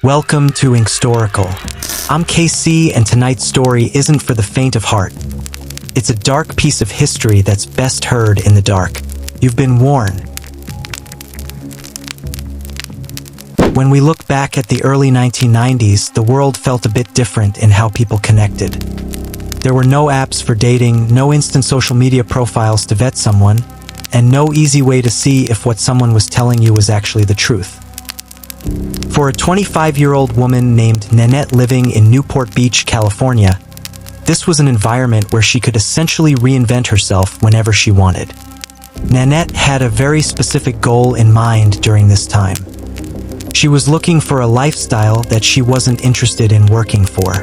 Welcome to Inkstorical. I'm KC, and tonight's story isn't for the faint of heart. It's a dark piece of history that's best heard in the dark. You've been warned. When we look back at the early 1990s, the world felt a bit different in how people connected. There were no apps for dating, no instant social media profiles to vet someone, and no easy way to see if what someone was telling you was actually the truth. For a 25-year-old woman named Nenetee living in Newport Beach, California, this was an environment where she could essentially reinvent herself whenever she wanted. Nenetee had a very specific goal in mind during this time. She was looking for a lifestyle that she wasn't interested in working for.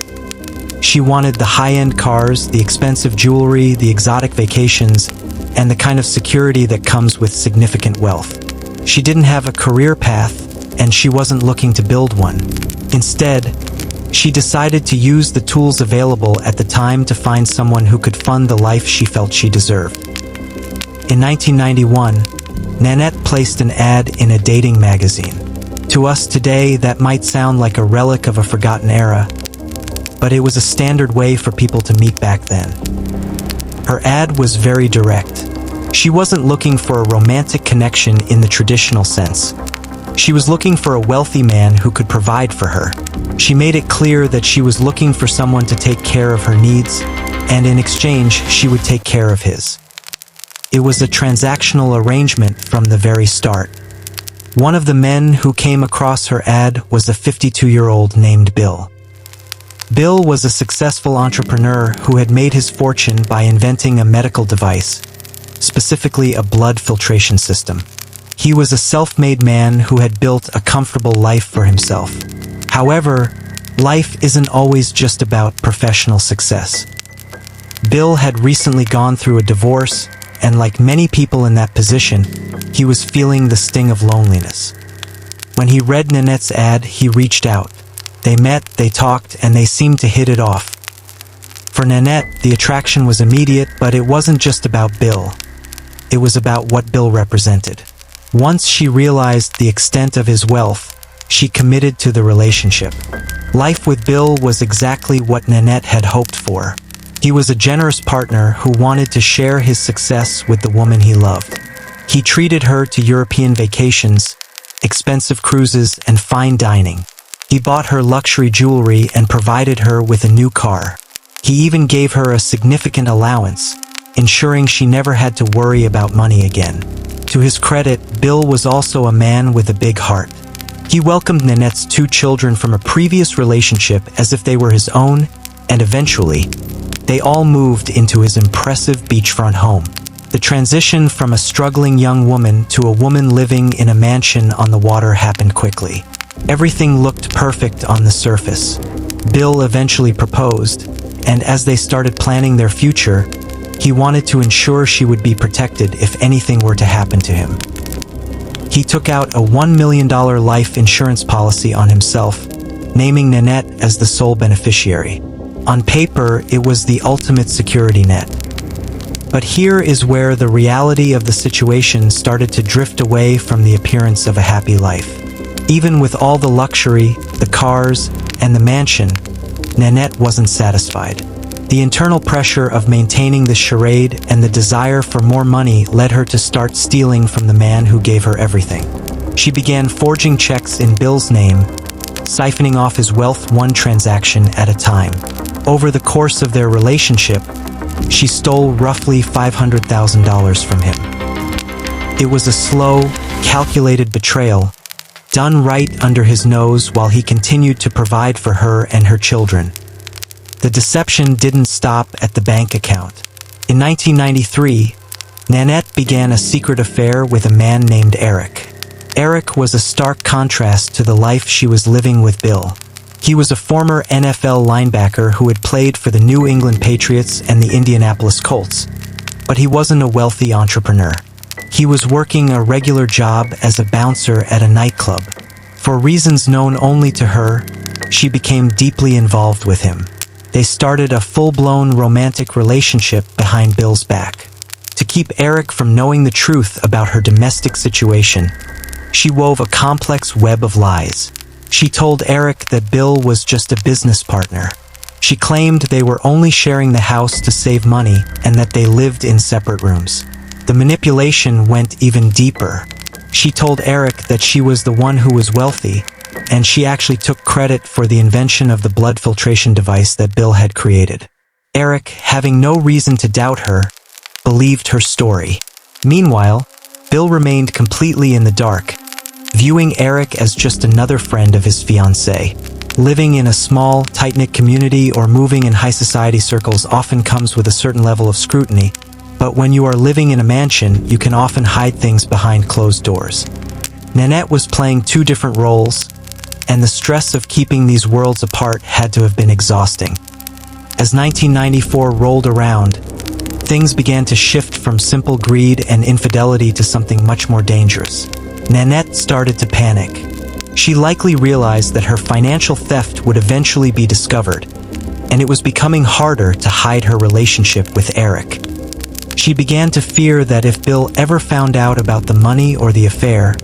She wanted the high-end cars, the expensive jewelry, the exotic vacations, and the kind of security that comes with significant wealth. She didn't have a career path, and she wasn't looking to build one. Instead, she decided to use the tools available at the time to find someone who could fund the life she felt she deserved. In 1991, Nenetee placed an ad in a dating magazine. To us today, that might sound like a relic of a forgotten era, but it was a standard way for people to meet back then. Her ad was very direct. She wasn't looking for a romantic connection in the traditional sense. She was looking for a wealthy man who could provide for her. She made it clear that she was looking for someone to take care of her needs, and in exchange, she would take care of his. It was a transactional arrangement from the very start. One of the men who came across her ad was a 52-year-old named Bill. Bill was a successful entrepreneur who had made his fortune by inventing a medical device, specifically a blood filtration system. He was a self-made man who had built a comfortable life for himself. However, life isn't always just about professional success. Bill had recently gone through a divorce, and like many people in that position, he was feeling the sting of loneliness. When he read Nenetee's ad, he reached out. They met, they talked, and they seemed to hit it off. For Nenetee, the attraction was immediate, but it wasn't just about Bill. It was about what Bill represented. Once she realized the extent of his wealth, she committed to the relationship. Life with Bill was exactly what Nenetee had hoped for. He was a generous partner who wanted to share his success with the woman he loved. He treated her to European vacations, expensive cruises, and fine dining. He bought her luxury jewelry and provided her with a new car. He even gave her a significant allowance, ensuring she never had to worry about money again. To his credit, Bill was also a man with a big heart. He welcomed Nenetee's 2 children from a previous relationship as if they were his own, and eventually, they all moved into his impressive beachfront home. The transition from a struggling young woman to a woman living in a mansion on the water happened quickly. Everything looked perfect on the surface. Bill eventually proposed, and as they started planning their future, he wanted to ensure she would be protected if anything were to happen to him. He took out a $1 million life insurance policy on himself, naming Nenetee as the sole beneficiary. On paper, it was the ultimate security net. But here is where the reality of the situation started to drift away from the appearance of a happy life. Even with all the luxury, the cars, and the mansion, Nenetee wasn't satisfied. The internal pressure of maintaining the charade and the desire for more money led her to start stealing from the man who gave her everything. She began forging checks in Bill's name, siphoning off his wealth one transaction at a time. Over the course of their relationship, she stole roughly $500,000 from him. It was a slow, calculated betrayal, done right under his nose while he continued to provide for her and her children. The deception didn't stop at the bank account. In 1993, Nenetee began a secret affair with a man named Eric. Eric was a stark contrast to the life she was living with Bill. He was a former NFL linebacker who had played for the New England Patriots and the Indianapolis Colts, but he wasn't a wealthy entrepreneur. He was working a regular job as a bouncer at a nightclub. For reasons known only to her, she became deeply involved with him. They started a full-blown romantic relationship behind Bill's back. To keep Eric from knowing the truth about her domestic situation, she wove a complex web of lies. She told Eric that Bill was just a business partner. She claimed they were only sharing the house to save money and that they lived in separate rooms. The manipulation went even deeper. She told Eric that she was the one who was wealthy, and she actually took credit for the invention of the blood filtration device that Bill had created. Eric, having no reason to doubt her, believed her story. Meanwhile, Bill remained completely in the dark, viewing Eric as just another friend of his fiancée. Living in a small, tight-knit community or moving in high society circles often comes with a certain level of scrutiny, but when you are living in a mansion, you can often hide things behind closed doors. Nenetee was playing two different roles, and the stress of keeping these worlds apart had to have been exhausting. As 1994 rolled around, things began to shift from simple greed and infidelity to something much more dangerous. Nenetee started to panic. She likely realized that her financial theft would eventually be discovered, and it was becoming harder to hide her relationship with Eric. She began to fear that if Bill ever found out about the money or the affair,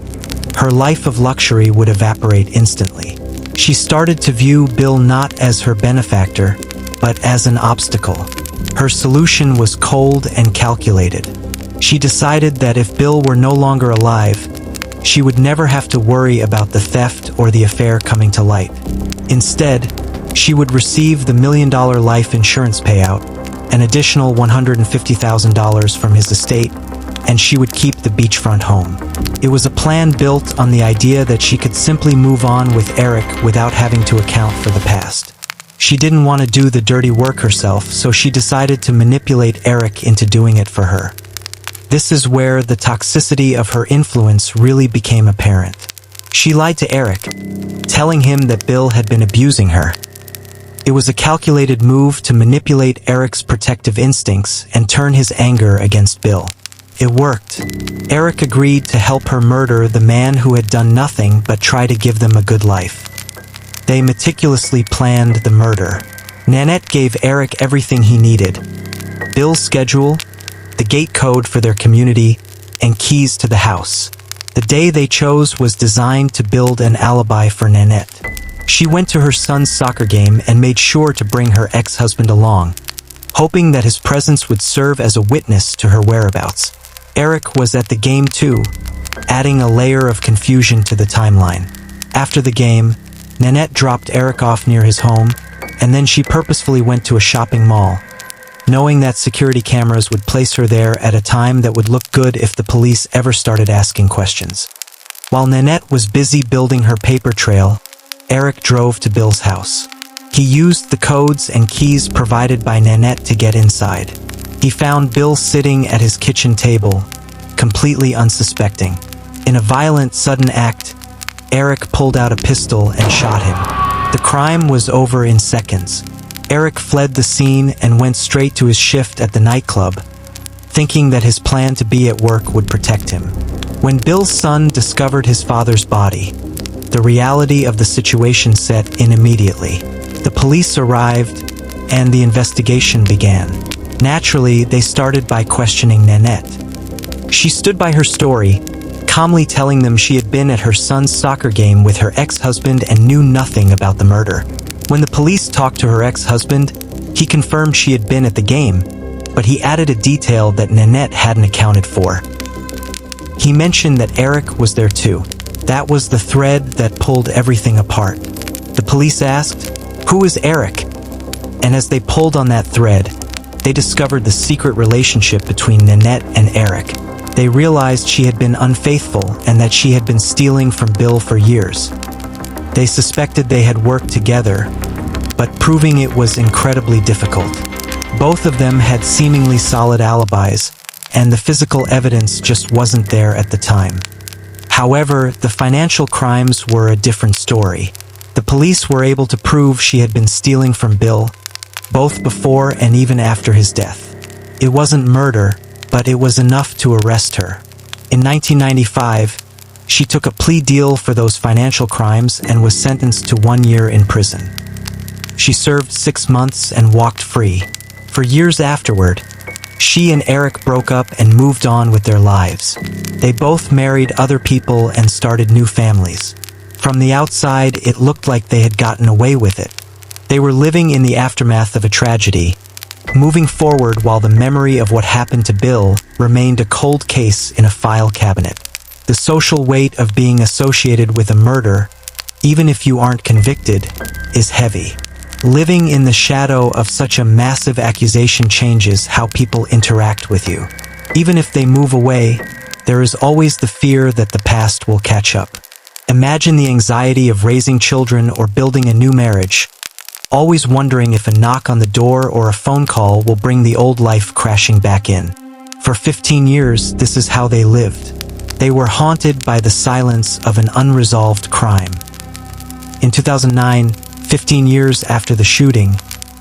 her life of luxury would evaporate instantly. She started to view Bill not as her benefactor, but as an obstacle. Her solution was cold and calculated. She decided that if Bill were no longer alive, she would never have to worry about the theft or the affair coming to light. Instead, she would receive the $1 million life insurance payout, an additional $150,000 from his estate, and she would keep the beachfront home. It was a plan built on the idea that she could simply move on with Eric without having to account for the past. She didn't want to do the dirty work herself, so she decided to manipulate Eric into doing it for her. This is where the toxicity of her influence really became apparent. She lied to Eric, telling him that Bill had been abusing her. It was a calculated move to manipulate Eric's protective instincts and turn his anger against Bill. It worked. Eric agreed to help her murder the man who had done nothing but try to give them a good life. They meticulously planned the murder. Nenetee gave Eric everything he needed: Bill's schedule, the gate code for their community, and keys to the house. The day they chose was designed to build an alibi for Nenetee. She went to her son's soccer game and made sure to bring her ex-husband along, hoping that his presence would serve as a witness to her whereabouts. Eric was at the game too, adding a layer of confusion to the timeline. After the game, Nenetee dropped Eric off near his home, and then she purposefully went to a shopping mall, knowing that security cameras would place her there at a time that would look good if the police ever started asking questions. While Nenetee was busy building her paper trail, Eric drove to Bill's house. He used the codes and keys provided by Nenetee to get inside. He found Bill sitting at his kitchen table, completely unsuspecting. In a violent, sudden act, Eric pulled out a pistol and shot him. The crime was over in seconds. Eric fled the scene and went straight to his shift at the nightclub, thinking that his plan to be at work would protect him. When Bill's son discovered his father's body, the reality of the situation set in immediately. The police arrived, and the investigation began. Naturally, they started by questioning Nenetee. She stood by her story, calmly telling them she had been at her son's soccer game with her ex-husband and knew nothing about the murder. When the police talked to her ex-husband, he confirmed she had been at the game, but he added a detail that Nenetee hadn't accounted for. He mentioned that Eric was there too. That was the thread that pulled everything apart. The police asked, "Who is Eric?" And as they pulled on that thread, they discovered the secret relationship between Nenetee and Eric. They realized she had been unfaithful and that she had been stealing from Bill for years. They suspected they had worked together, but proving it was incredibly difficult. Both of them had seemingly solid alibis, and the physical evidence just wasn't there at the time. However, the financial crimes were a different story. The police were able to prove she had been stealing from Bill, both before and even after his death. It wasn't murder, but it was enough to arrest her. In 1995, she took a plea deal for those financial crimes and was sentenced to 1 year in prison. She served 6 months and walked free. For years afterward, she and Eric broke up and moved on with their lives. They both married other people and started new families. From the outside, it looked like they had gotten away with it. They were living in the aftermath of a tragedy, moving forward while the memory of what happened to Bill remained a cold case in a file cabinet. The social weight of being associated with a murder, even if you aren't convicted, is heavy. Living in the shadow of such a massive accusation changes how people interact with you. Even if they move away, there is always the fear that the past will catch up. Imagine the anxiety of raising children or building a new marriage, always wondering if a knock on the door or a phone call will bring the old life crashing back in. For 15 years, this is how they lived. They were haunted by the silence of an unresolved crime. In 2009, 15 years after the shooting,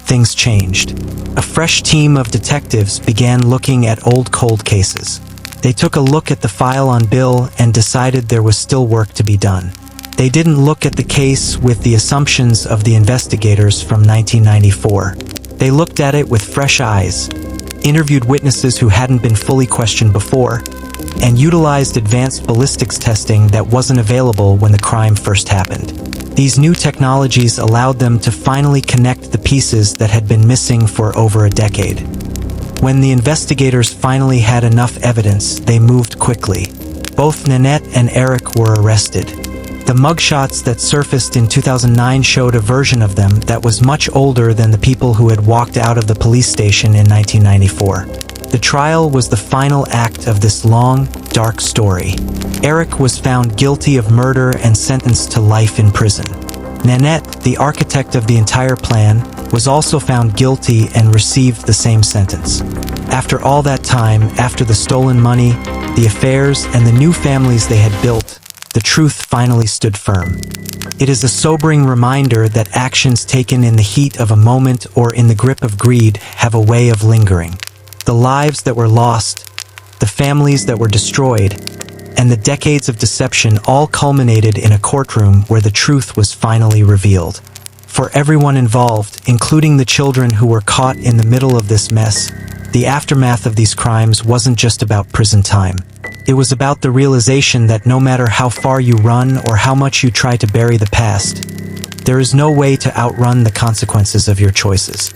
things changed. A fresh team of detectives began looking at old cold cases. They took a look at the file on Bill and decided there was still work to be done. They didn't look at the case with the assumptions of the investigators from 1994. They looked at it with fresh eyes, interviewed witnesses who hadn't been fully questioned before, and utilized advanced ballistics testing that wasn't available when the crime first happened. These new technologies allowed them to finally connect the pieces that had been missing for over a decade. When the investigators finally had enough evidence, they moved quickly. Both Nenetee and Eric were arrested. The mugshots that surfaced in 2009 showed a version of them that was much older than the people who had walked out of the police station in 1994. The trial was the final act of this long, dark story. Eric was found guilty of murder and sentenced to life in prison. Nenetee, the architect of the entire plan, was also found guilty and received the same sentence. After all that time, after the stolen money, the affairs, and the new families they had built, the truth finally stood firm. It is a sobering reminder that actions taken in the heat of a moment or in the grip of greed have a way of lingering. The lives that were lost, the families that were destroyed, and the decades of deception all culminated in a courtroom where the truth was finally revealed. For everyone involved, including the children who were caught in the middle of this mess, the aftermath of these crimes wasn't just about prison time. It was about the realization that no matter how far you run or how much you try to bury the past, there is no way to outrun the consequences of your choices.